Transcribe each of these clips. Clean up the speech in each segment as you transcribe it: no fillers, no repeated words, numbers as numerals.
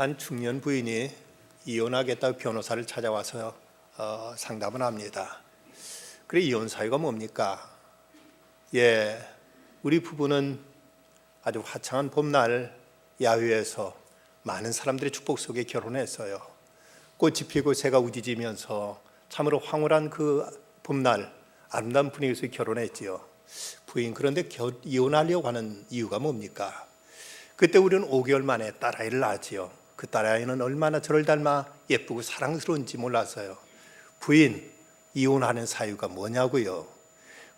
한 중년 부인이 이혼하겠다고 변호사를 찾아와서 상담을 합니다. 그래, 이혼 사유가 뭡니까? 우리 부부는 아주 화창한 봄날 야외에서 많은 사람들의 축복 속에 결혼했어요. 꽃이 피고 새가 우짖으면서 참으로 황홀한 그 봄날 아름다운 분위기에서 결혼했지요. 부인, 그런데 이혼하려고 하는 이유가 뭡니까? 그때 우리는 5개월 만에 딸아이를 낳았지요. 그 딸아이는 얼마나 저를 닮아 예쁘고 사랑스러운지 몰랐어요. 부인, 이혼하는 사유가 뭐냐고요?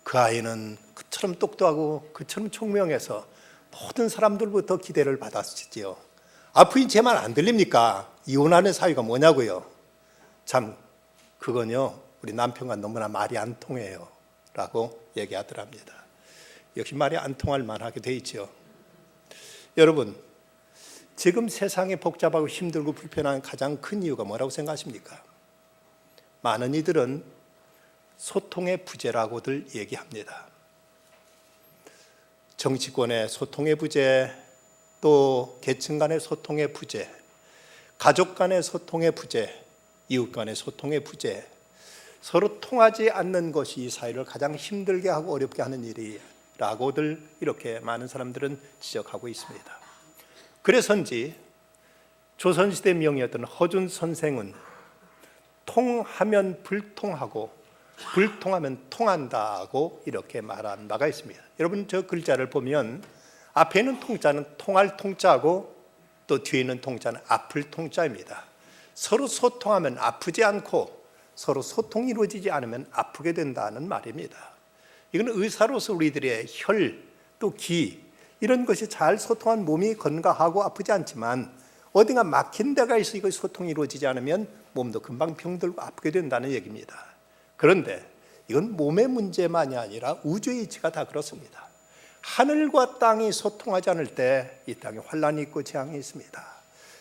그 아이는 그처럼 똑똑하고 그처럼 총명해서 모든 사람들부터 기대를 받았지요. 부인, 제 말 안 들립니까? 이혼하는 사유가 뭐냐고요? 참, 그건요, 우리 남편과 너무나 말이 안 통해요 라고 얘기하더랍니다. 역시 말이 안 통할 만하게 돼 있죠. 여러분, 지금 세상이 복잡하고 힘들고 불편한 가장 큰 이유가 뭐라고 생각하십니까? 많은 이들은 소통의 부재라고들 얘기합니다. 정치권의 소통의 부재, 또 계층 간의 소통의 부재, 가족 간의 소통의 부재, 이웃 간의 소통의 부재, 서로 통하지 않는 것이 이 사회를 가장 힘들게 하고 어렵게 하는 일이라고들 이렇게 많은 사람들은 지적하고 있습니다. 그래서인지 조선시대 명의였던 허준 선생은 통하면 불통하고 불통하면 통한다고 이렇게 말한 바가 있습니다. 여러분, 저 글자를 보면 앞에 있는 통자는 통할 통자고 또 뒤에 있는 통자는 아플 통자입니다. 서로 소통하면 아프지 않고 서로 소통이 이루어지지 않으면 아프게 된다는 말입니다. 이건 의사로서 우리들의 혈, 또 기, 이런 것이 잘 소통한 몸이 건강하고 아프지 않지만 어딘가 막힌 데가 있어 이거 소통이 이루어지지 않으면 몸도 금방 병들고 아프게 된다는 얘기입니다. 그런데 이건 몸의 문제만이 아니라 우주의 이치가 다 그렇습니다. 하늘과 땅이 소통하지 않을 때 이 땅에 환란이 있고 재앙이 있습니다.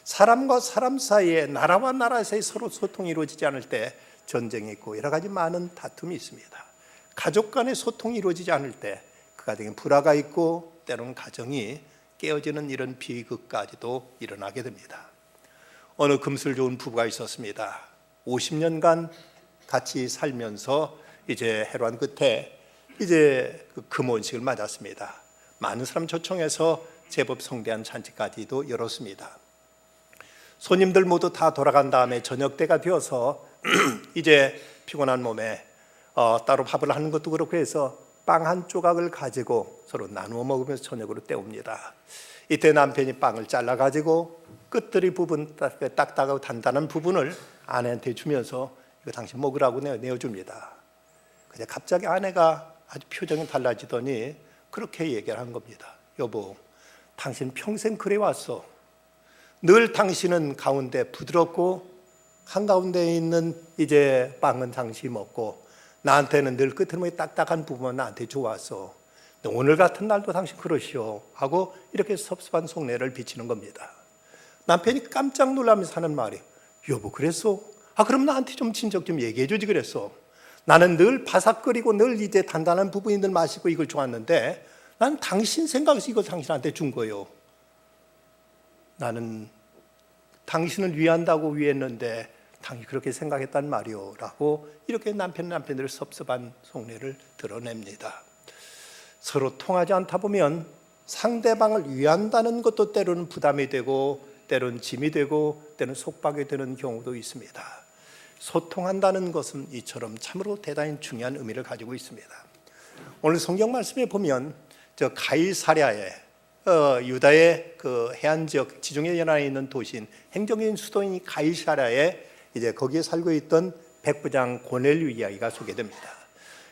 사람과 사람 사이에, 나라와 나라 사이에 서로 소통이 이루어지지 않을 때 전쟁이 있고 여러 가지 많은 다툼이 있습니다. 가족 간의 소통이 이루어지지 않을 때 그 가정에 불화가 있고 때로는 가정이 깨어지는 이런 비극까지도 일어나게 됩니다. 어느 금슬 좋은 부부가 있었습니다. 50년간 같이 살면서 이제 해로한 끝에 이제 그 금혼식을 맞았습니다. 많은 사람 초청해서 제법 성대한 잔치까지도 열었습니다. 손님들 모두 다 돌아간 다음에 저녁 때가 되어서 이제 피곤한 몸에 따로 밥을 하는 것도 그렇고 해서 빵 한 조각을 가지고 서로 나누어 먹으면서 저녁으로 때웁니다. 이때 남편이 빵을 잘라가지고 끝들이 부분, 딱딱하고 단단한 부분을 아내한테 주면서 이거 당신 먹으라고 내어줍니다. 근데 갑자기 아내가 아주 표정이 달라지더니 그렇게 얘기를 한 겁니다. 여보, 당신 평생 그래 왔어. 늘 당신은 가운데 부드럽고 한가운데 있는 이제 빵은 당신이 먹고 나한테는 늘 끝에 딱딱한 부분은 나한테 좋았어. 오늘 같은 날도 당신 그러시오 하고 이렇게 섭섭한 속내를 비치는 겁니다. 남편이 깜짝 놀라면서 하는 말이, 여보 그랬어? 그럼 나한테 좀 진작 좀 얘기해 주지 그랬어. 나는 늘 바삭거리고 늘 이제 단단한 부분이 늘 맛있고 이걸 좋았는데 난 당신 생각해서 이걸 당신한테 준 거요. 나는 당신을 위한다고 위했는데 당신이 그렇게 생각했단 말이오 라고 이렇게 남편들의 섭섭한 속내를 드러냅니다. 서로 통하지 않다 보면 상대방을 위한다는 것도 때로는 부담이 되고 때로는 짐이 되고 때로는 속박이 되는 경우도 있습니다. 소통한다는 것은 이처럼 참으로 대단히 중요한 의미를 가지고 있습니다. 오늘 성경 말씀에 보면 저 가이사랴에 유다의 그 해안 지역 지중해 연안에 있는 도시인 행정적인 수도인 가이사랴에 이제 거기에 살고 있던 백부장 고넬료 이야기가 소개됩니다.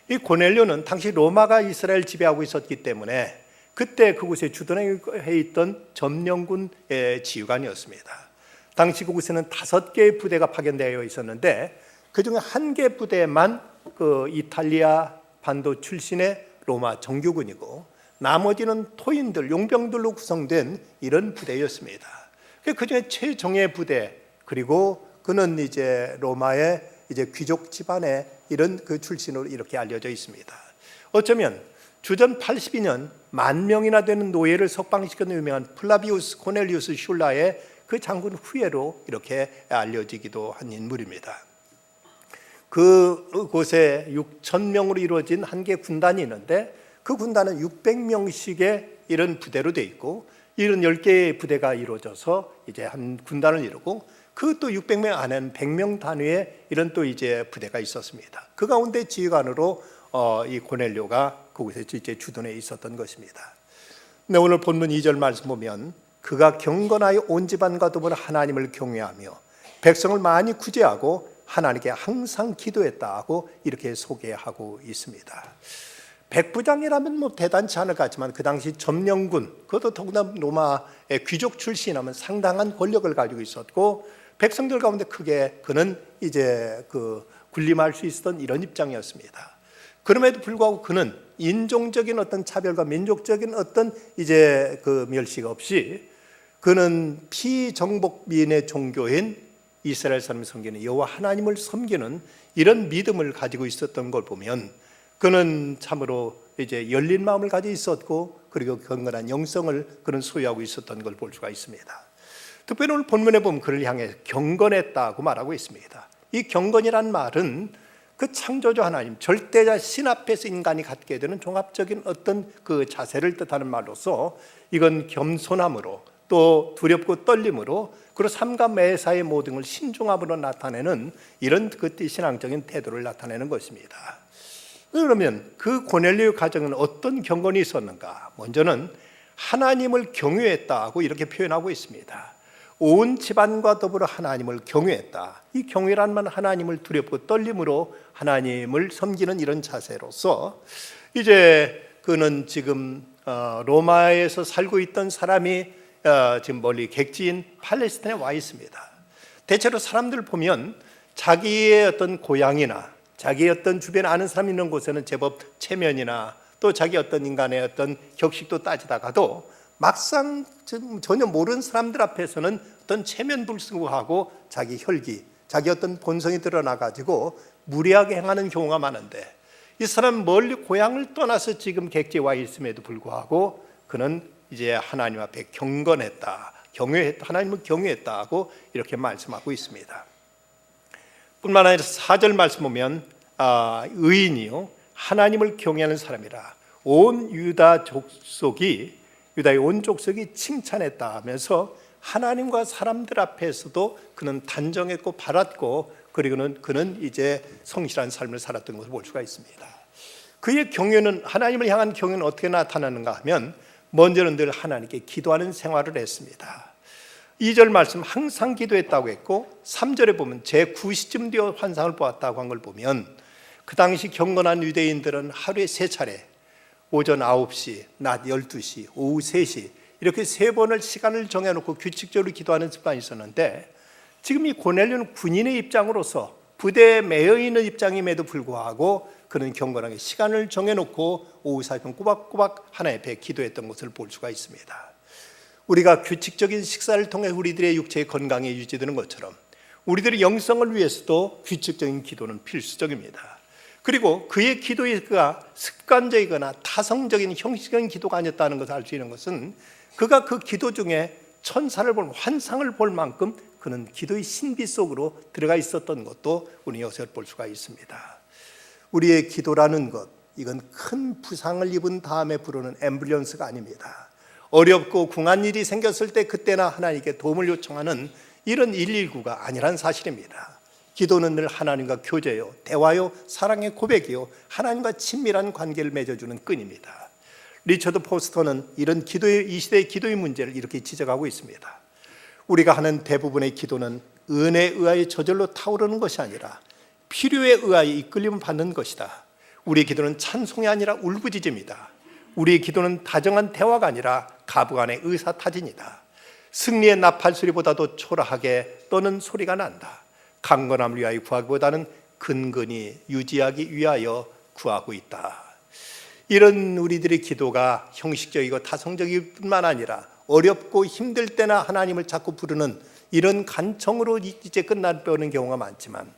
이 고넬료는 당시 로마가 이스라엘 지배하고 있었기 때문에 그때 그곳에 주둔해 있던 점령군의 지휘관이었습니다. 당시 그곳에는 5개의 부대가 파견되어 있었는데 그중에 1개 부대만 그 이탈리아 반도 출신의 로마 정규군이고 나머지는 토인들, 용병들로 구성된 이런 부대였습니다. 그중에 최정예 부대, 그리고 그는 이제 로마의 이제 귀족 집안의 이런 그 출신으로 이렇게 알려져 있습니다. 어쩌면 주전 82년 10,000명이나 되는 노예를 석방시켰는 유명한 플라비우스 코넬리우스 슐라의 그 장군 후예로 이렇게 알려지기도 한 인물입니다. 그곳에 6,000명으로 이루어진 한 개 군단이 있는데 그 군단은 600명씩의 이런 부대로 돼 있고 이런 10개의 부대가 이루어져서 이제 한 군단을 이루고 그 또 600명 안에는 100명 단위의 이런 또 이제 부대가 있었습니다. 그 가운데 지휘관으로 이 고넬료가 그곳에 이제 주둔해 있었던 것입니다. 근데 오늘 본문 2절 말씀 보면 그가 경건하여 온 집안과 더불어 하나님을 경외하며 백성을 많이 구제하고 하나님께 항상 기도했다고 이렇게 소개하고 있습니다. 백부장이라면 뭐 대단치 않을 것 같지만 그 당시 점령군, 그것도 더구나 로마의 귀족 출신이라면 상당한 권력을 가지고 있었고 백성들 가운데 크게 그는 이제 군림할 수 있었던 이런 입장이었습니다. 그럼에도 불구하고 그는 인종적인 어떤 차별과 민족적인 어떤 이제 멸시가 없이 그는 피정복민의 종교인 이스라엘 사람을 섬기는 여호와 하나님을 섬기는 이런 믿음을 가지고 있었던 걸 보면 그는 참으로 이제 열린 마음을 가지고 있었고 그리고 건강한 영성을 그는 소유하고 있었던 걸 볼 수가 있습니다. 특별히 오늘 본문에 보면 그를 향해 경건했다고 말하고 있습니다. 이 경건이란 말은 그 창조주 하나님, 절대자 신 앞에서 인간이 갖게 되는 종합적인 어떤 그 자세를 뜻하는 말로서 이건 겸손함으로 또 두렵고 떨림으로 그리고 삶과 매사의 모든 걸 신중함으로 나타내는 이런 그 신앙적인 태도를 나타내는 것입니다. 그러면 그 고넬료 가정은 어떤 경건이 있었는가? 먼저는 하나님을 경외했다고 이렇게 표현하고 있습니다. 온 집안과 더불어 하나님을 경외했다. 이 경외란 말은 하나님을 두렵고 떨림으로 하나님을 섬기는 이런 자세로서 이제 그는 지금 로마에서 살고 있던 사람이 지금 멀리 객지인 팔레스타인에 와 있습니다. 대체로 사람들 보면 자기의 어떤 고향이나 자기의 어떤 주변에 아는 사람 있는 곳에는 제법 체면이나 또 자기 어떤 인간의 어떤 격식도 따지다가도 막상 전혀 모르는 사람들 앞에서는 어떤 체면불수하고 자기 혈기, 자기 어떤 본성이 드러나가지고 무례하게 행하는 경우가 많은데 이 사람 멀리 고향을 떠나서 지금 객지에 와 있음에도 불구하고 그는 이제 하나님 앞에 경건했다, 경외했다, 하나님을 경외했다고 이렇게 말씀하고 있습니다. 뿐만 아니라 4절 말씀 보면 의인이요 하나님을 경외하는 사람이라 온 유다 족속이 유다의 온 족속이 칭찬했다 하면서 하나님과 사람들 앞에서도 그는 단정했고 바랐고 그리고는 그는 이제 성실한 삶을 살았던 것을 볼 수가 있습니다. 그의 경외는 하나님을 향한 경외는 어떻게 나타나는가 하면 먼저는 늘 하나님께 기도하는 생활을 했습니다. 2절 말씀 항상 기도했다고 했고 3절에 보면 제9시쯤 되어 환상을 보았다고 한 걸 보면 그 당시 경건한 유대인들은 하루에 3차례 오전 9시, 낮 12시, 오후 3시 이렇게 3번을 시간을 정해놓고 규칙적으로 기도하는 습관이 있었는데 지금 이 고넬료는 군인의 입장으로서 부대에 매여 있는 입장임에도 불구하고 그는 경건하게 시간을 정해놓고 오후 4분 꼬박꼬박 하나님 앞에 기도했던 것을 볼 수가 있습니다. 우리가 규칙적인 식사를 통해 우리들의 육체의 건강이 유지되는 것처럼 우리들의 영성을 위해서도 규칙적인 기도는 필수적입니다. 그리고 그의 기도가 습관적이거나 타성적인 형식적인 기도가 아니었다는 것을 알 수 있는 것은 그가 그 기도 중에 천사를 볼 환상을 볼 만큼 그는 기도의 신비 속으로 들어가 있었던 것도 우리 여기서 볼 수가 있습니다. 우리의 기도라는 것, 이건 큰 부상을 입은 다음에 부르는 앰뷸런스가 아닙니다. 어렵고 궁한 일이 생겼을 때 그때나 하나님께 도움을 요청하는 이런 119가 아니란 사실입니다. 기도는 늘 하나님과 교제요, 대화요, 사랑의 고백이요, 하나님과 친밀한 관계를 맺어주는 끈입니다. 리처드 포스터는 이런 이 시대의 기도의 문제를 이렇게 지적하고 있습니다. 우리가 하는 대부분의 기도는 은혜에 의하여 저절로 타오르는 것이 아니라 필요에 의하여 이끌림을 받는 것이다. 우리의 기도는 찬송이 아니라 울부짖음이다. 우리의 기도는 다정한 대화가 아니라 가부간의 의사타진이다. 승리의 나팔소리보다도 초라하게 떠는 소리가 난다. 강건함을 위하여 구하기보다는 근근히 유지하기 위하여 구하고 있다. 이런 우리들의 기도가 형식적이고 타성적일 뿐만 아니라 어렵고 힘들 때나 하나님을 자꾸 부르는 이런 간청으로 이제 끝나버리는 경우가 많지만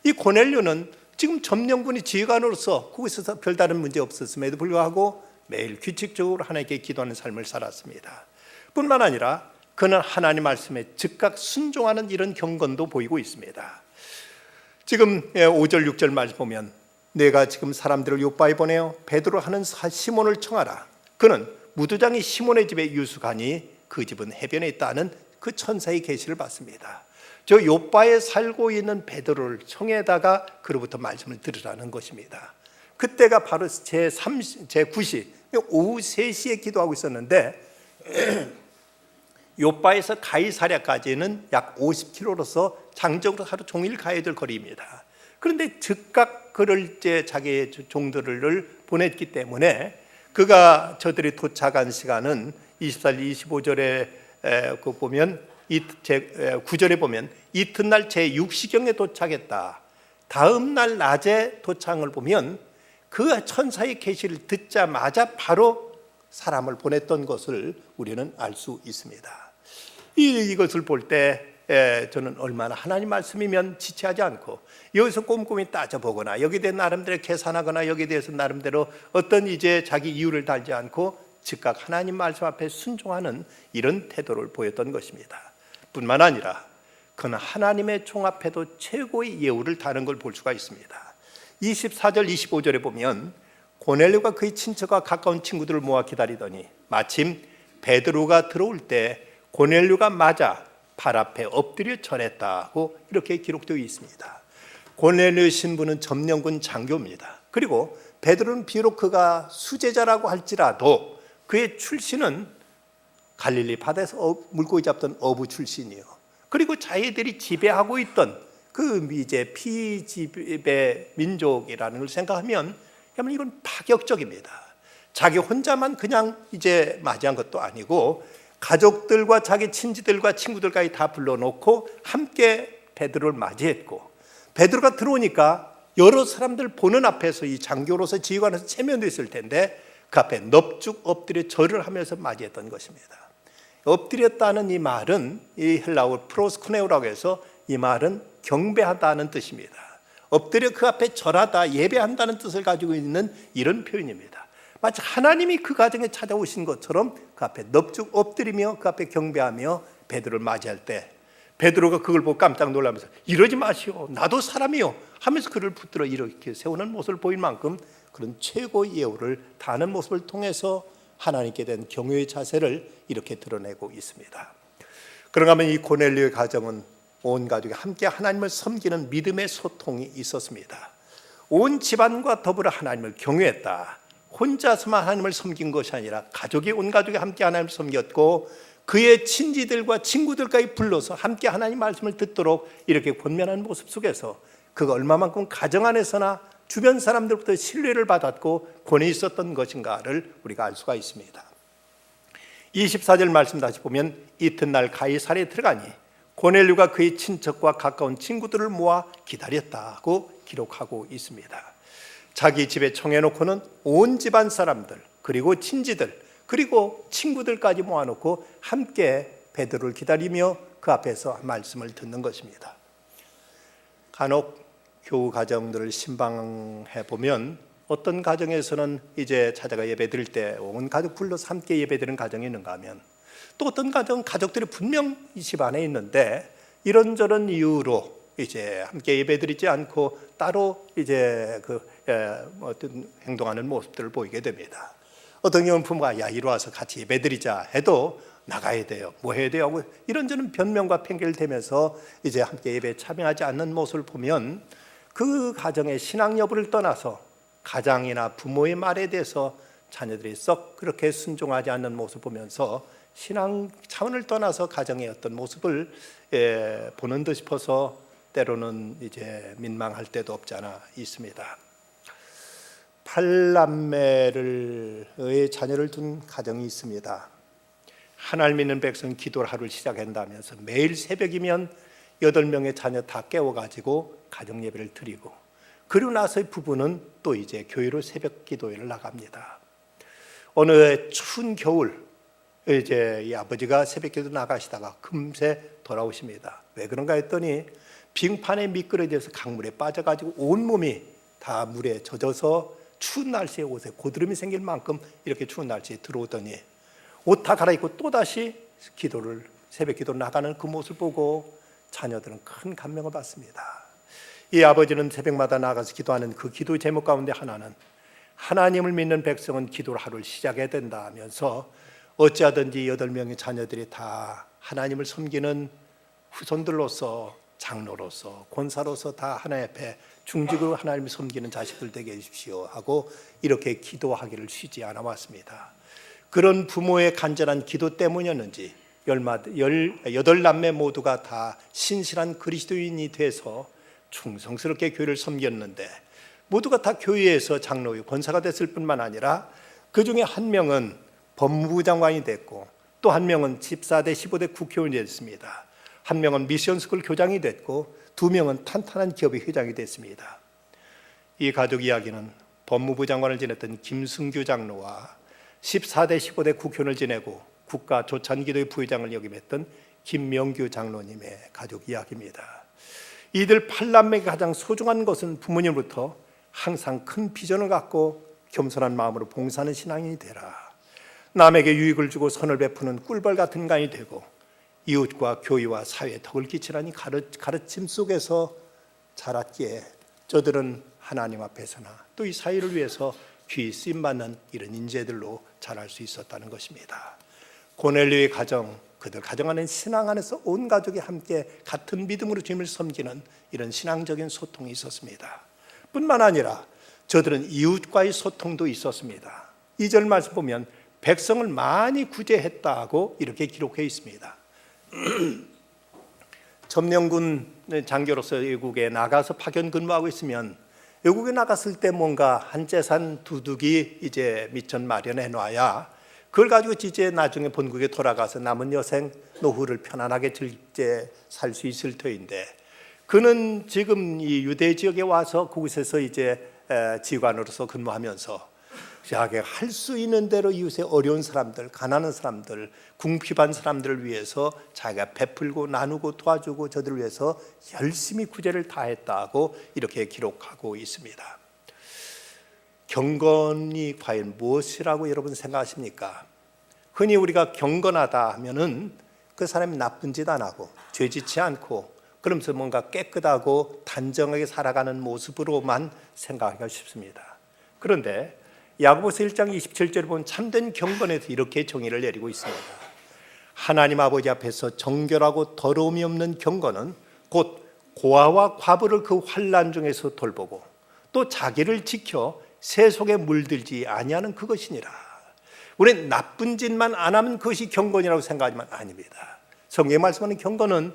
이 고넬료는 지금 점령군이 지휘관으로서 거기서 별다른 문제 없었음에도 불구하고 매일 규칙적으로 하나님께 기도하는 삶을 살았습니다. 뿐만 아니라 그는 하나님 말씀에 즉각 순종하는 이런 경건도 보이고 있습니다. 지금 5절 6절 말씀 보면 내가 지금 사람들을 요바에 보내어 베드로 하는 시몬을 청하라. 그는 무두장이 시몬의 집에 유숙하니 그 집은 해변에 있다는 그 천사의 계시를 받습니다. 저 요바에 살고 있는 베드로를 청해다가 그로부터 말씀을 들으라는 것입니다. 그때가 바로 제9시 오후 3시에 기도하고 있었는데 요바에서 가이사랴까지는 약 50km로서 장적으로 하루 종일 가야 될 거리입니다. 그런데 즉각 그를 자기의 종들을 보냈기 때문에 그가 저들이 도착한 시간은 24절 25절에 보면 9절에 보면 이튿날 제6시경에 도착했다. 다음 날 낮에 도착을 보면 그 천사의 계시를 듣자마자 바로 사람을 보냈던 것을 우리는 알 수 있습니다. 이것을 볼 때 저는 얼마나 하나님 말씀이면 지체하지 않고 여기서 꼼꼼히 따져보거나 여기에 대해 나름대로 계산하거나 여기에 대해서 나름대로 어떤 자기 이유를 달지 않고 즉각 하나님 말씀 앞에 순종하는 이런 태도를 보였던 것입니다. 뿐만 아니라 그는 하나님의 종 앞에도 최고의 예우를 다는 걸 볼 수가 있습니다. 24절 25절에 보면 고넬료가 그의 친척과 가까운 친구들을 모아 기다리더니 마침 베드로가 들어올 때 고넬료가 맞아 발 앞에 엎드려 절했다고 이렇게 기록되어 있습니다. 고넬료 신부는 점령군 장교입니다. 그리고 베드로는 비록 그가 수제자라고 할지라도 그의 출신은 갈릴리 바다에서 물고기 잡던 어부 출신이요. 그리고 자기들이 지배하고 있던 그 피지배 민족이라는 걸 생각하면 이건 파격적입니다. 자기 혼자만 그냥 맞이한 것도 아니고 가족들과 자기 친지들과 친구들까지 다 불러놓고 함께 베드로를 맞이했고 베드로가 들어오니까 여러 사람들 보는 앞에서 이 장교로서 지휘관에서 체면도 있을 텐데 그 앞에 넙죽 엎드려 절을 하면서 맞이했던 것입니다. 엎드렸다는 이 말은 이 헬라어 프로스코네오라고 해서 이 말은 경배하다는 뜻입니다. 엎드려 그 앞에 절하다, 예배한다는 뜻을 가지고 있는 이런 표현입니다. 마치 하나님이 그 가정에 찾아오신 것처럼 그 앞에 넙죽 엎드리며 그 앞에 경배하며 베드로를 맞이할 때 베드로가 그걸 보고 깜짝 놀라면서 이러지 마시오, 나도 사람이요 하면서 그를 붙들어 이렇게 세우는 모습을 보일 만큼 그런 최고의 예우를 다하는 모습을 통해서 하나님께 대한 경외의 자세를 이렇게 드러내고 있습니다. 그런가 하면 이 고넬료의 가정은 온 가족이 함께 하나님을 섬기는 믿음의 소통이 있었습니다. 온 집안과 더불어 하나님을 경외했다. 혼자서만 하나님을 섬긴 것이 아니라 온 가족이 함께 하나님을 섬겼고 그의 친지들과 친구들까지 불러서 함께 하나님 말씀을 듣도록 이렇게 권면하는 모습 속에서 그가 얼마만큼 가정 안에서나 주변 사람들부터 신뢰를 받았고 권위 있었던 것인가를 우리가 알 수가 있습니다. 24절 말씀 다시 보면 이튿날 가이사랴에 들어가니 고넬료가 그의 친척과 가까운 친구들을 모아 기다렸다고 기록하고 있습니다. 자기 집에 청해놓고는 온 집안 사람들 그리고 친지들 그리고 친구들까지 모아놓고 함께 베드로를 기다리며 그 앞에서 말씀을 듣는 것입니다. 간혹 교우 가정들을 신방해 보면 어떤 가정에서는 찾아가 예배 드릴 때 온 가족 불러서 함께 예배 드리는 가정이 있는가 하면 또 어떤 가족들이 분명 이 집 안에 있는데 이런저런 이유로 함께 예배 드리지 않고 따로 어떤 행동하는 모습들을 보이게 됩니다. 어떤 경우는 부모가 이리 와서 같이 예배 드리자 해도 나가야 돼요, 뭐 해야 돼요 하고 이런저런 변명과 핑계를 대면서 함께 예배에 참여하지 않는 모습을 보면 그 가정의 신앙 여부를 떠나서 가장이나 부모의 말에 대해서 자녀들이 썩 그렇게 순종하지 않는 모습을 보면서 신앙 차원을 떠나서 가정의 어떤 모습을 보는 듯 싶어서 때로는 민망할 때도 없지 않아 있습니다. 8남매의 자녀를 둔 가정이 있습니다. 하나님 믿는 백성 기도를 하루를 시작한다면서 매일 새벽이면 8명의 자녀 다 깨워가지고 가정 예배를 드리고 그리고 나서 부부는 또 교회로 새벽 기도회를 나갑니다. 어느 추운 겨울 이 아버지가 새벽 기도 나가시다가 금세 돌아오십니다. 왜 그런가 했더니 빙판에 미끄러져서 강물에 빠져가지고 온몸이 다 물에 젖어서 추운 날씨에 옷에 고드름이 생길 만큼 이렇게 추운 날씨에 들어오더니 옷 다 갈아입고 또다시 기도를 새벽 기도 나가는 그 모습을 보고 자녀들은 큰 감명을 받습니다. 이 아버지는 새벽마다 나가서 기도하는 그 기도 제목 가운데 하나는 하나님을 믿는 백성은 기도를 하루를 시작해야 된다 하면서 어찌하든지 8명의 자녀들이 다 하나님을 섬기는 후손들로서 장로로서 권사로서 다 하나님 앞에 중직으로 하나님을 섬기는 자식들 되게 해주십시오 하고 이렇게 기도하기를 쉬지 않아 왔습니다. 그런 부모의 간절한 기도 때문이었는지 18남매 모두가 다 신실한 그리스도인이 돼서 충성스럽게 교회를 섬겼는데 모두가 다 교회에서 장로요 권사가 됐을 뿐만 아니라 그 중에 한 명은 법무부 장관이 됐고 또 한 명은 14대 15대 국회의원이 됐습니다. 한 명은 미션스쿨 교장이 됐고 2명은 탄탄한 기업의 회장이 됐습니다. 이 가족 이야기는 법무부 장관을 지냈던 김승규 장로와 14대 15대 국회의원을 지내고 국가조찬기도회 부회장을 역임했던 김명규 장로님의 가족 이야기입니다. 이들 8남매가 가장 소중한 것은 부모님으로부터 항상 큰 비전을 갖고 겸손한 마음으로 봉사하는 신앙인이 되라. 남에게 유익을 주고 선을 베푸는 꿀벌 같은 인간이 되고 이웃과 교회와 사회에 덕을 끼치라니 가르침 속에서 자랐기에 저들은 하나님 앞에서나 또 이 사회를 위해서 귀히 쓰임받는 이런 인재들로 자랄 수 있었다는 것입니다. 고넬료의 가정, 그들 가정 안에 신앙 안에서 온 가족이 함께 같은 믿음으로 주님을 섬기는 이런 신앙적인 소통이 있었습니다. 뿐만 아니라 저들은 이웃과의 소통도 있었습니다. 2절 말씀 보면 백성을 많이 구제했다고 이렇게 기록해 있습니다. 점령군 장교로서 외국에 나가서 파견 근무하고 있으면 외국에 나갔을 때 뭔가 한재산 두둑이 이제 미천 마련해 놔야 그걸 가지고 이제 나중에 본국에 돌아가서 남은 여생 노후를 편안하게 살 수 있을 터인데 그는 지금 이 유대 지역에 와서 그곳에서 이제 지관으로서 근무하면서 자기가 할 수 있는 대로 이웃의 어려운 사람들, 가난한 사람들, 궁핍한 사람들을 위해서 자기가 베풀고 나누고 도와주고 저들을 위해서 열심히 구제를 다했다고 이렇게 기록하고 있습니다. 경건이 과연 무엇이라고 여러분 생각하십니까? 흔히 우리가 경건하다 하면은 그 사람이 나쁜 짓 안 하고 죄짓지 않고 그러면서 뭔가 깨끗하고 단정하게 살아가는 모습으로만 생각하기가 쉽습니다. 그런데 야고보서 1장 27절을 보면 참된 경건에서 이렇게 정의를 내리고 있습니다. 하나님 아버지 앞에서 정결하고 더러움이 없는 경건은 곧 고아와 과부를 그 환난 중에서 돌보고 또 자기를 지켜 세속에 물들지 아니하는 그것이니라. 우리는 나쁜 짓만 안 하면 그것이 경건이라고 생각하지만 아닙니다. 성경에 말씀하는 경건은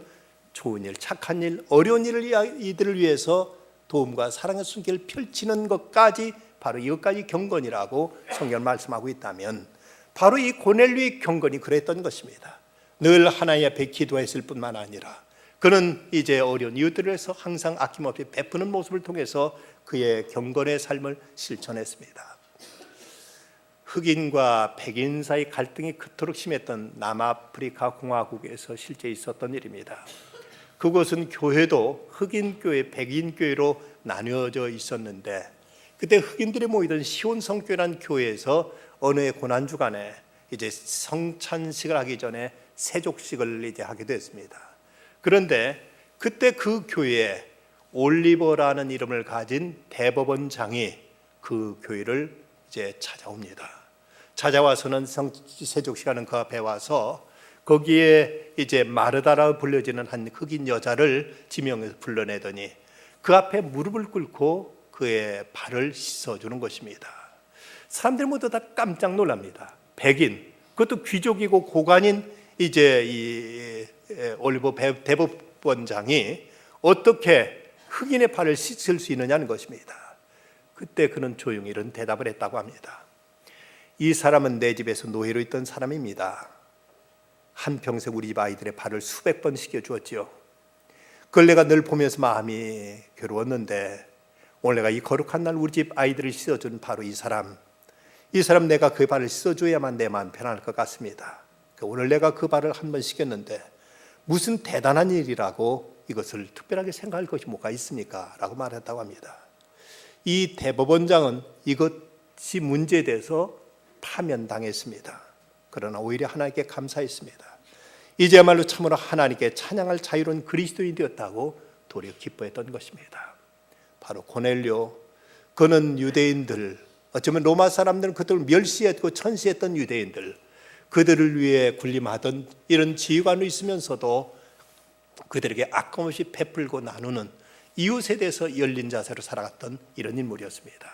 좋은 일, 착한 일, 어려운 이들을 위해서 도움과 사랑의 손길을 펼치는 것까지 바로 이것까지 경건이라고 성경 말씀하고 있다면 바로 이 고넬료의 경건이 그랬던 것입니다. 늘 하나님 앞에 기도했을 뿐만 아니라 그는 이제 어려운 이웃들을 위해서 항상 아낌없이 베푸는 모습을 통해서 그의 경건의 삶을 실천했습니다. 흑인과 백인 사이 갈등이 그토록 심했던 남아프리카 공화국에서 실제 있었던 일입니다. 그곳은 교회도 흑인 교회, 백인 교회로 나뉘어져 있었는데 그때 흑인들이 모이던 시온 성교회라는 교회에서 어느 해 고난 주간에 이제 성찬식을 하기 전에 세족식을 이제 하게 됐습니다. 그런데 그때 그 교회에 올리버라는 이름을 가진 대법원장이 그 교회를 이제 찾아옵니다. 찾아와서는 세족식하는 그 앞에 와서 거기에 이제 마르다라 불려지는 한 흑인 여자를 지명해서 불러내더니 그 앞에 무릎을 꿇고 그의 발을 씻어주는 것입니다. 사람들 모두 다 깜짝 놀랍니다. 백인, 그것도 귀족이고 고관인 이제 이 올리버 대법원장이 어떻게 흑인의 발을 씻을 수 있느냐는 것입니다. 그때 그는 조용히 이런 대답을 했다고 합니다. 이 사람은 내 집에서 노예로 있던 사람입니다. 한평생 우리 집 아이들의 발을 수백 번 씻겨주었지요. 그걸 내가 늘 보면서 마음이 괴로웠는데 오늘 내가 이 거룩한 날 우리 집 아이들을 씻어준 바로 이 사람 내가 그 발을 씻어줘야만 내 마음 편할 것 같습니다. 오늘 내가 그 발을 한 번 씻겼는데 무슨 대단한 일이라고 이것을 특별하게 생각할 것이 뭐가 있습니까? 라고 말했다고 합니다. 이 대법원장은 이것이 문제에 대해서 파면당했습니다. 그러나 오히려 하나님께 감사했습니다. 이제야말로 참으로 하나님께 찬양할 자유로운 그리스도인이 되었다고 도리어 기뻐했던 것입니다. 바로 고넬료, 그는 유대인들, 어쩌면 로마 사람들은 그들을 멸시했고 천시했던 유대인들, 그들을 위해 군림하던 이런 지휘관으로 있으면서도 그들에게 아낌없이 베풀고 나누는 이웃에 대해서 열린 자세로 살아갔던 이런 인물이었습니다.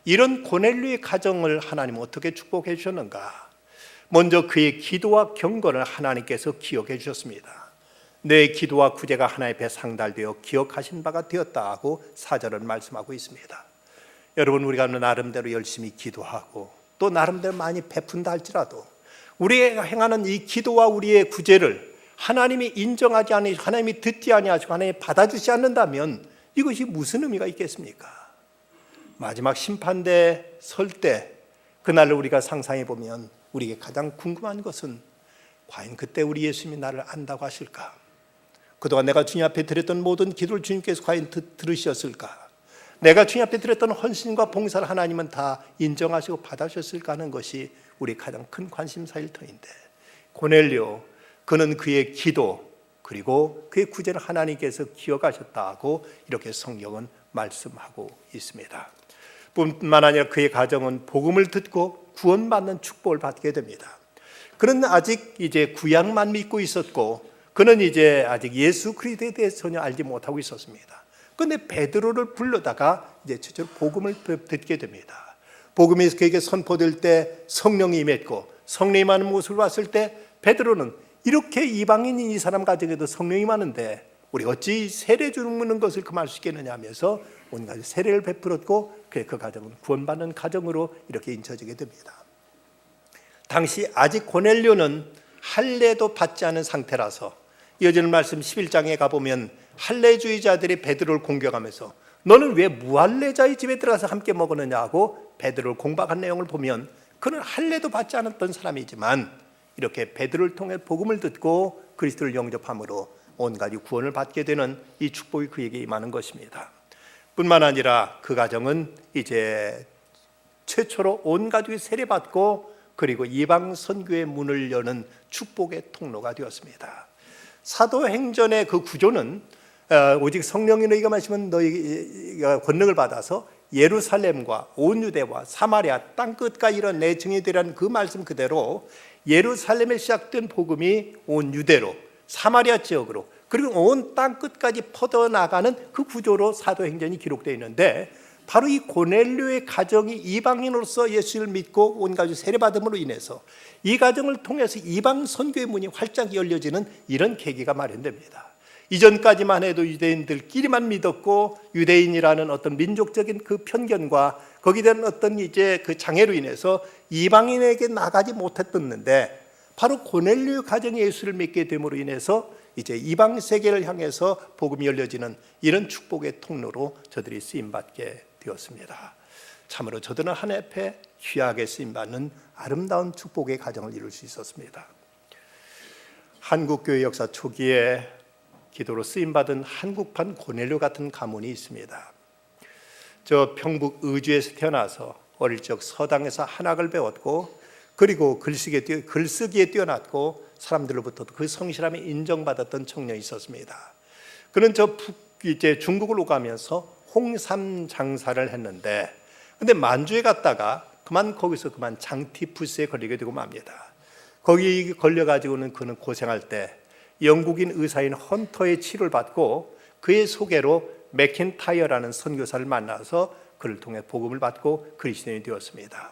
이런 고넬료의 가정을 하나님은 어떻게 축복해 주셨는가? 먼저 그의 기도와 경건을 하나님께서 기억해 주셨습니다. 내 기도와 구제가 하나님 앞에 상달되어 기억하신 바가 되었다고 4절은 말씀하고 있습니다. 여러분, 우리가 나름대로 열심히 기도하고 또 나름대로 많이 베푼다 할지라도 우리가 행하는 이 기도와 우리의 구제를 하나님이 인정하지 아니하시고 하나님이 듣지 아니하시고 하나님이 받아주지 않는다면 이것이 무슨 의미가 있겠습니까? 마지막 심판대에 설 때 그날을 우리가 상상해 보면 우리에게 가장 궁금한 것은 과연 그때 우리 예수님이 나를 안다고 하실까? 그동안 내가 주님 앞에 드렸던 모든 기도를 주님께서 과연 들으셨을까? 내가 주님 앞에 드렸던 헌신과 봉사를 하나님은 다 인정하시고 받아주셨을까 하는 것이 우리 가장 큰 관심사일 터인데, 고넬료, 그는 그의 기도 그리고 그의 구제를 하나님께서 기억하셨다고 이렇게 성경은 말씀하고 있습니다. 뿐만 아니라 그의 가정은 복음을 듣고 구원받는 축복을 받게 됩니다. 그는 아직 이제 구약만 믿고 있었고 그는 이제 아직 예수 그리스도에 대해서 전혀 알지 못하고 있었습니다. 그런데 베드로를 불러다가 이제 최초로 복음을 듣게 됩니다. 복음이 그에게 선포될 때 성령이 임했고 성령이 임하는 모습을 봤을 때 베드로는 이렇게 이방인인 이 사람 가정에도 성령이 많은데 우리 어찌 세례 주는 것을 금할 수 있겠느냐 하면서 온갖 세례를 베풀었고 그 가정은 구원받는 가정으로 이렇게 인쳐지게 됩니다. 당시 아직 고넬료는 할례도 받지 않은 상태라서 이어지는 말씀 11장에 가보면 할례주의자들이 베드로를 공격하면서 너는 왜 무할례자의 집에 들어가서 함께 먹었느냐고 베드로를 공박한 내용을 보면 그는 할례도 받지 않았던 사람이지만 이렇게 베드로를 통해 복음을 듣고 그리스도를 영접함으로 온 가지 구원을 받게 되는 이 축복이 그에게 임하는 것입니다. 뿐만 아니라 그 가정은 이제 최초로 온 가족이 세례받고 그리고 이방 선교의 문을 여는 축복의 통로가 되었습니다. 사도행전의 그 구조는 오직 성령이 너희가 마시면 너희가 권능을 받아서 예루살렘과 온 유대와 사마리아 땅끝까지 이런 내증이 되라는 그 말씀 그대로 예루살렘에 시작된 복음이 온 유대로 사마리아 지역으로 그리고 온 땅끝까지 퍼져나가는 그 구조로 사도행전이 기록되어 있는데 바로 이 고넬료의 가정이 이방인으로서 예수를 믿고 온 가족 세례받음으로 인해서 이 가정을 통해서 이방 선교의 문이 활짝 열려지는 이런 계기가 마련됩니다. 이전까지만 해도 유대인들끼리만 믿었고 유대인이라는 어떤 민족적인 그 편견과 거기에 대한 어떤 이제 그 장애로 인해서 이방인에게 나가지 못했었는데 바로 고넬료 가정이 예수를 믿게 됨으로 인해서 이제 이방 세계를 향해서 복음이 열려지는 이런 축복의 통로로 저들이 쓰임받게 되었습니다. 참으로 저들은 하나님 앞에 귀하게 쓰임받는 아름다운 축복의 가정을 이룰 수 있었습니다. 한국교회 역사 초기에 기도로 쓰임받은 한국판 고넬료 같은 가문이 있습니다. 저 평북 의주에서 태어나서 어릴 적 서당에서 한학을 배웠고 그리고 글쓰기에 뛰어났고 사람들로부터도 그 성실함이 인정받았던 청년이 있었습니다. 그는 이제 중국을 오가면서 홍삼 장사를 했는데 근데 만주에 갔다가 거기서 장티푸스에 걸리게 되고 맙니다. 거기 걸려가지고는 그는 고생할 때 영국인 의사인 헌터의 치료를 받고 그의 소개로 맥킨타이어라는 선교사를 만나서 그를 통해 복음을 받고 그리스도인이 되었습니다.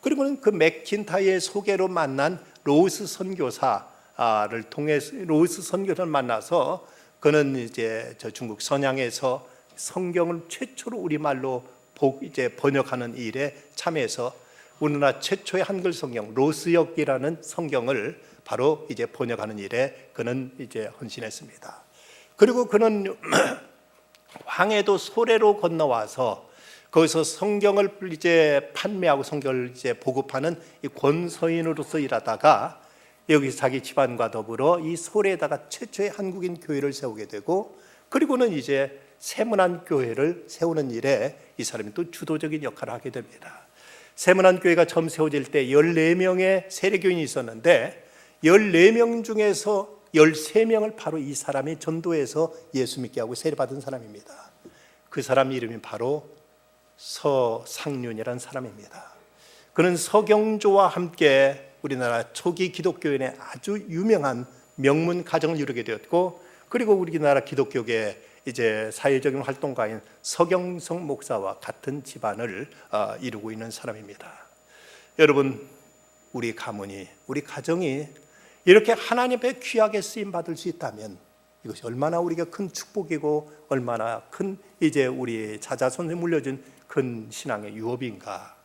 그리고는 그 맥킨타이어의 소개로 만난 로스 선교사를 통해 로스 선교사를 만나서 그는 이제 저 중국 선양에서 성경을 최초로 우리말로 이제 번역하는 일에 참여해서 우리나라 최초의 한글 성경 로스역이라는 성경을 바로 이제 번역하는 일에 그는 이제 헌신했습니다. 그리고 그는 황해도 소래로 건너와서 거기서 성경을 이제 판매하고 성경을 이제 보급하는 이 권서인으로서 일하다가 여기서 자기 집안과 더불어 이 소래에다가 최초의 한국인 교회를 세우게 되고 그리고는 이제 세문안 교회를 세우는 일에 이 사람이 또 주도적인 역할을 하게 됩니다. 세문안 교회가 처음 세워질 때 14명의 세례교인이 있었는데 14명 중에서 13명을 바로 이 사람이 전도해서 예수 믿게 하고 세례받은 사람입니다. 그 사람 이름이 바로 서상륜이라는 사람입니다. 그는 서경조와 함께 우리나라 초기 기독교인의 아주 유명한 명문 가정을 이루게 되었고, 그리고 우리나라 기독교계 이제 사회적인 활동가인 서경석 목사와 같은 집안을 이루고 있는 사람입니다. 여러분, 우리 가문이, 우리 가정이 이렇게 하나님의 귀하게 쓰임 받을 수 있다면 이것이 얼마나 우리가 큰 축복이고 얼마나 큰 이제 우리 자자손에 물려준 큰 신앙의 유업인가.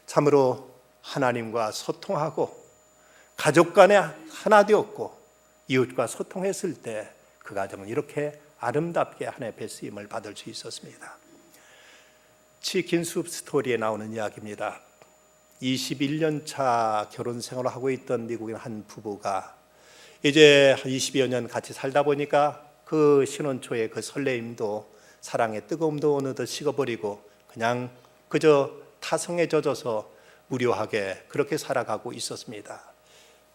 참으로 하나님과 소통하고 가족 간에 하나 되었고 이웃과 소통했을 때 그 가정은 이렇게 아름답게 하나님의 앞에 쓰임을 받을 수 있었습니다. 치킨 숲 스토리에 나오는 이야기입니다. 21년 차 결혼 생활을 하고 있던 미국인 한 부부가 이제 20여 년 같이 살다 보니까 그 신혼 초의 그 설레임도 사랑의 뜨거움도 어느덧 식어버리고 그냥 그저 타성에 젖어서 무료하게 그렇게 살아가고 있었습니다.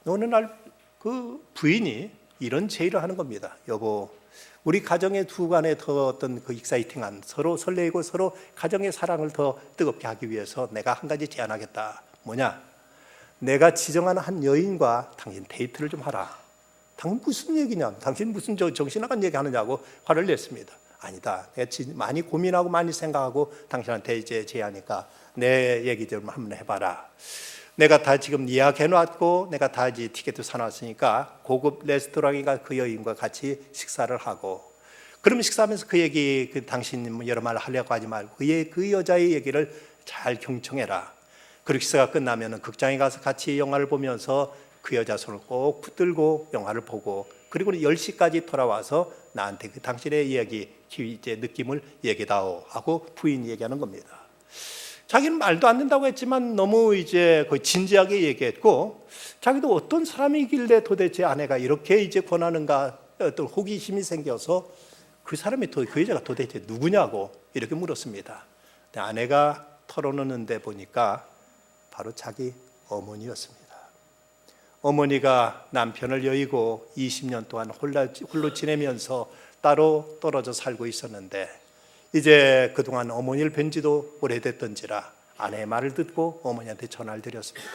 어느 날 그 부인이 이런 제의를 하는 겁니다. 여보, 우리 가정의 두 간에 더 어떤 그 익사이팅한, 서로 설레이고 서로 가정의 사랑을 더 뜨겁게 하기 위해서 내가 한 가지 제안하겠다. 뭐냐? 내가 지정하는 한 여인과 당신 데이트를 좀 하라. 당신 무슨 얘기냐? 당신 무슨 정신 나간 얘기 하느냐고 화를 냈습니다. 아니다. 내가 많이 고민하고 많이 생각하고 당신한테 이제 제안하니까 내 얘기 좀 한번 해봐라. 내가 다 지금 예약해놨고 내가 다 이제 티켓도 사놨으니까 고급 레스토랑이가 그 여인과 같이 식사를 하고, 그러면 식사하면서 그 얘기, 그 당신 여러 말 하려고 하지 말고 그 여자의 얘기를 잘 경청해라. 그리고 식사가 끝나면 극장에 가서 같이 영화를 보면서 그 여자 손을 꼭 붙들고 영화를 보고, 그리고 10시까지 돌아와서 나한테 그 당신의 이야기, 이제 느낌을 얘기다오 하고 부인이 얘기하는 겁니다. 자기는 말도 안 된다고 했지만 너무 이제 거의 진지하게 얘기했고, 자기도 어떤 사람이길래 도대체 아내가 이렇게 이제 권하는가 어떤 호기심이 생겨서 그 사람이 그 여자가 도대체 누구냐고 이렇게 물었습니다. 근데 아내가 털어놓는데 보니까 바로 자기 어머니였습니다. 어머니가 남편을 여의고 20년 동안 홀로 지내면서 따로 떨어져 살고 있었는데, 이제 그동안 어머니를 뵌 지도 오래됐던지라 아내의 말을 듣고 어머니한테 전화를 드렸습니다.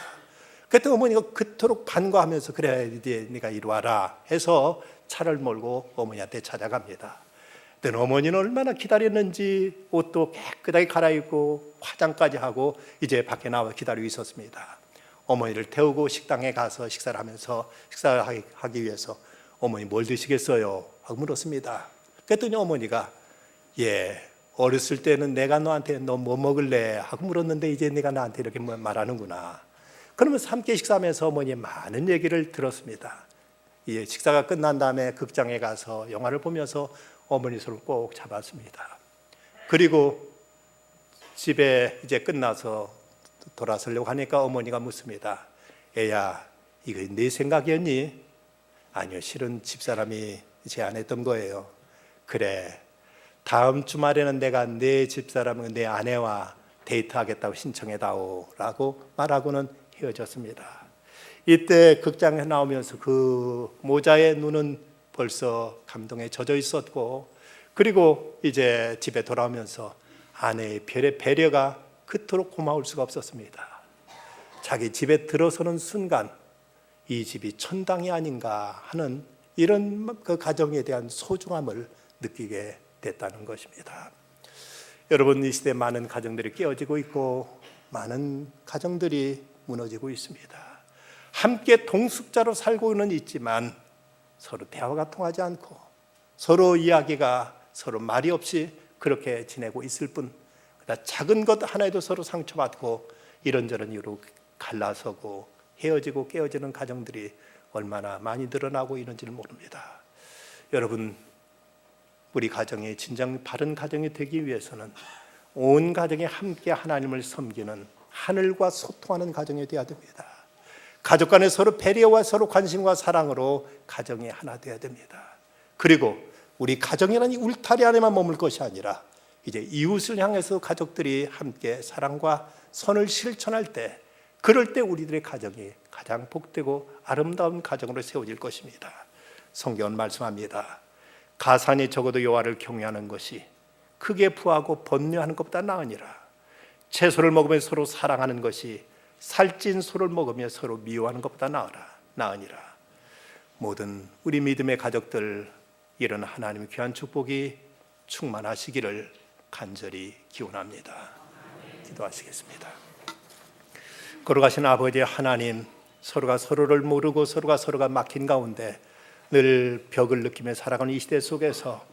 그때 어머니가 그토록 반가워하면서 그래 이제 네가 이리 와라 해서 차를 몰고 어머니한테 찾아갑니다. 그때 어머니는 얼마나 기다렸는지 옷도 깨끗하게 갈아입고 화장까지 하고 이제 밖에 나와 기다리고 있었습니다. 어머니를 태우고 식당에 가서 식사를 하면서 식사하기 위해서 어머니 뭘 드시겠어요? 하고 물었습니다. 그랬더니 어머니가 어렸을 때는 내가 너한테 너 뭐 먹을래? 하고 물었는데 이제 네가 나한테 이렇게 말하는구나. 그러면서 함께 식사하면서 어머니의 많은 얘기를 들었습니다. 식사가 끝난 다음에 극장에 가서 영화를 보면서 어머니 손을 꼭 잡았습니다. 그리고 집에 이제 끝나서 돌아서려고 하니까 어머니가 묻습니다. 애야, 이거 네 생각이었니? 아니요, 실은 집사람이 제안했던 거예요. 그래, 다음 주말에는 내가 내 집사람, 내 아내와 데이트하겠다고 신청해다오 라고 말하고는 헤어졌습니다. 이때 극장에 나오면서 그 모자의 눈은 벌써 감동에 젖어 있었고, 그리고 이제 집에 돌아오면서 아내의 배려가 그토록 고마울 수가 없었습니다. 자기 집에 들어서는 순간 이 집이 천당이 아닌가 하는 이런 그 가정에 대한 소중함을 느끼게 됐다는 것입니다. 여러분, 이 시대 많은 가정들이 깨어지고 있고 많은 가정들이 무너지고 있습니다. 함께 동숙자로 살고는 있지만 서로 대화가 통하지 않고 서로 이야기가 서로 말이 없이 그렇게 지내고 있을 뿐, 작은 것 하나에도 서로 상처받고 이런저런 이유로 갈라서고 헤어지고 깨어지는 가정들이 얼마나 많이 늘어나고 있는지를 모릅니다. 여러분, 우리 가정이 진정 바른 가정이 되기 위해서는 온 가정이 함께 하나님을 섬기는, 하늘과 소통하는 가정이 되어야 됩니다. 가족 간에 서로 배려와 서로 관심과 사랑으로 가정이 하나 되어야 됩니다. 그리고 우리 가정이라는 이 울타리 안에만 머물 것이 아니라 이제 이웃을 향해서 가족들이 함께 사랑과 선을 실천할 때, 그럴 때 우리들의 가정이 가장 복되고 아름다운 가정으로 세워질 것입니다. 성경은 말씀합니다. 가산이 적어도 여호와를 경외하는 것이 크게 부하고 번뇌하는 것보다 나으니라. 채소를 먹으며 서로 사랑하는 것이 살찐 소를 먹으며 서로 미워하는 것보다 나으니라. 모든 우리 믿음의 가족들 이런 하나님의 귀한 축복이 충만하시기를 간절히 기원합니다. 기도하시겠습니다. 걸어가신 아버지 하나님, 서로가 서로를 모르고 서로가 막힌 가운데 늘 벽을 느끼며 살아가는 이 시대 속에서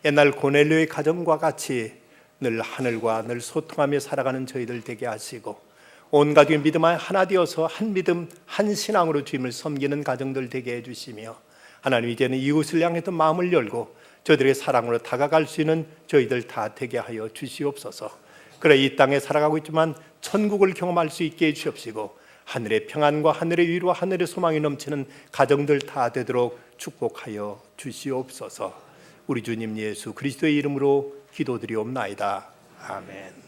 옛날 고넬료의 가정과 같이 늘 하늘과 늘 소통하며 살아가는 저희들 되게 하시고, 온 가족의 믿음 하나 되어서 한 믿음 한 신앙으로 주님을 섬기는 가정들 되게 해주시며, 하나님 이제는 이웃을 향해서 마음을 열고 저들의 사랑으로 다가갈 수 있는 저희들 다 되게 하여 주시옵소서. 그래 이 땅에 살아가고 있지만 천국을 경험할 수 있게 해주시옵시고, 하늘의 평안과 하늘의 위로와 하늘의 소망이 넘치는 가정들 다 되도록 축복하여 주시옵소서. 우리 주님 예수 그리스도의 이름으로 기도드리옵나이다. 아멘.